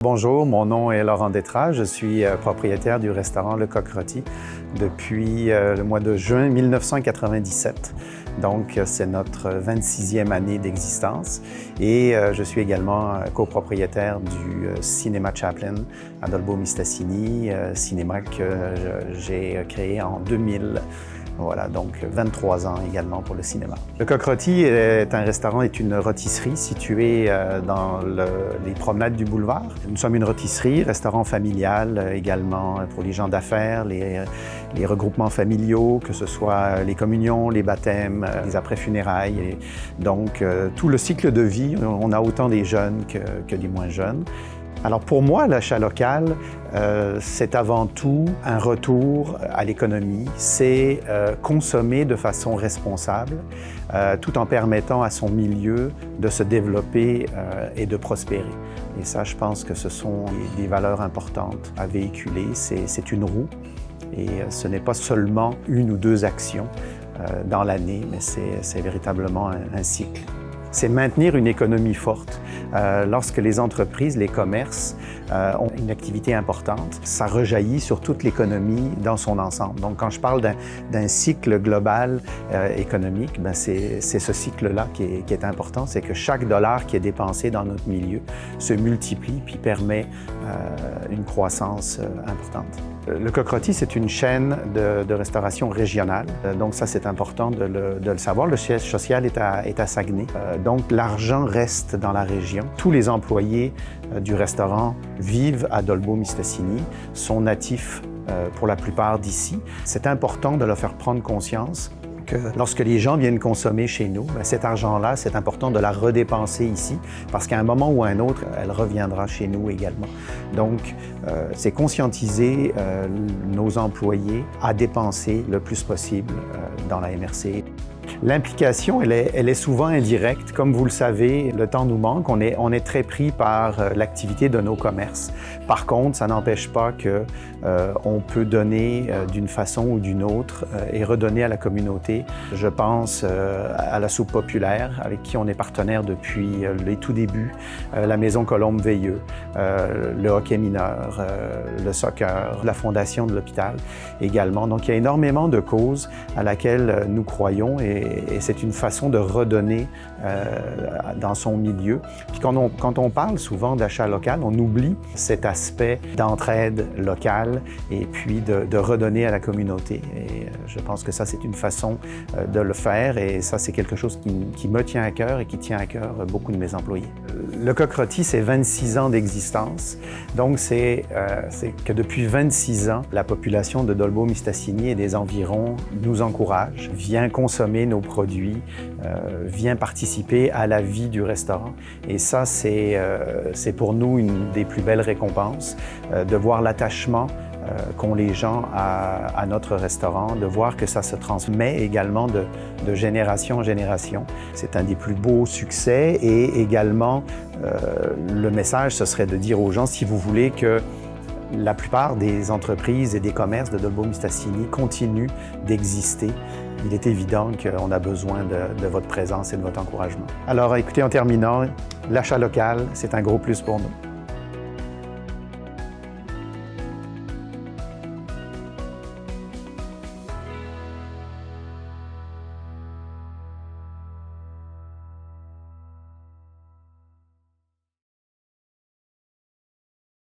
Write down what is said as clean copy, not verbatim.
Bonjour, mon nom est Laurent Détraz. Je suis propriétaire du restaurant Le Coq Rôti depuis le mois de juin 1997. Donc, c'est notre 26e année d'existence et je suis également copropriétaire du cinéma Chaplin à Dolbeau-Mistassini, cinéma que j'ai créé en 2000. Voilà, donc 23 ans également pour le cinéma. Le Coq Rôti est un restaurant, est une rôtisserie située dans les promenades du boulevard. Nous sommes une rôtisserie, restaurant familial également pour les gens d'affaires, les regroupements familiaux, que ce soit les communions, les baptêmes, les après-funérailles. Et donc, tout le cycle de vie, on a autant des jeunes que des moins jeunes. Alors pour moi, l'achat local, c'est avant tout un retour à l'économie. C'est consommer de façon responsable, tout en permettant à son milieu de se développer et de prospérer. Et ça, je pense que ce sont des valeurs importantes à véhiculer. C'est une roue et ce n'est pas seulement une ou deux actions dans l'année, mais c'est véritablement un cycle. C'est maintenir une économie forte. Lorsque les entreprises, les commerces ont une activité importante, ça rejaillit sur toute l'économie dans son ensemble. Donc, quand je parle d'un cycle global économique, c'est ce cycle-là qui est important. C'est que chaque dollar qui est dépensé dans notre milieu se multiplie puis permet une croissance importante. Le Coq Rôti, c'est une chaîne de restauration régionale. Donc ça, c'est important de le savoir. Le siège social est à Saguenay. Donc l'argent reste dans la région. Tous les employés du restaurant vivent à Dolbeau-Mistassini, sont natifs pour la plupart d'ici. C'est important de leur faire prendre conscience que lorsque les gens viennent consommer chez nous, cet argent-là, c'est important de la redépenser ici parce qu'à un moment ou à un autre, elle reviendra chez nous également. Donc, c'est conscientiser nos employés à dépenser le plus possible dans la MRC. L'implication, elle est souvent indirecte. Comme vous le savez, le temps nous manque. On est très pris par l'activité de nos commerces. Par contre, ça n'empêche pas qu'on peut donner d'une façon ou d'une autre et redonner à la communauté. Je pense à la soupe populaire, avec qui on est partenaire depuis les tout débuts, la Maison Colombe-Veilleux, le hockey mineur, le soccer, la Fondation de l'hôpital également. Donc, il y a énormément de causes à laquelle nous croyons et c'est une façon de redonner dans son milieu. Puis quand on parle souvent d'achat local, on oublie cet aspect d'entraide locale et puis de redonner à la communauté. Et je pense que ça, c'est une façon de le faire et ça, c'est quelque chose qui me tient à cœur et qui tient à cœur beaucoup de mes employés. Le Coq Rôti, c'est 26 ans d'existence. Donc, c'est que depuis 26 ans, la population de Dolbeau-Mistassini et des environs nous encourage, vient consommer nos produits, vient participer à la vie du restaurant. Et ça, c'est pour nous une des plus belles récompenses, de voir l'attachement qu'ont les gens à notre restaurant, de voir que ça se transmet également de génération en génération. C'est un des plus beaux succès et également, le message, ce serait de dire aux gens, si vous voulez que la plupart des entreprises et des commerces de Dolbeau-Mistassini continuent d'exister, il est évident qu'on a besoin de votre présence et de votre encouragement. Alors, écoutez, en terminant, l'achat local, c'est un gros plus pour nous.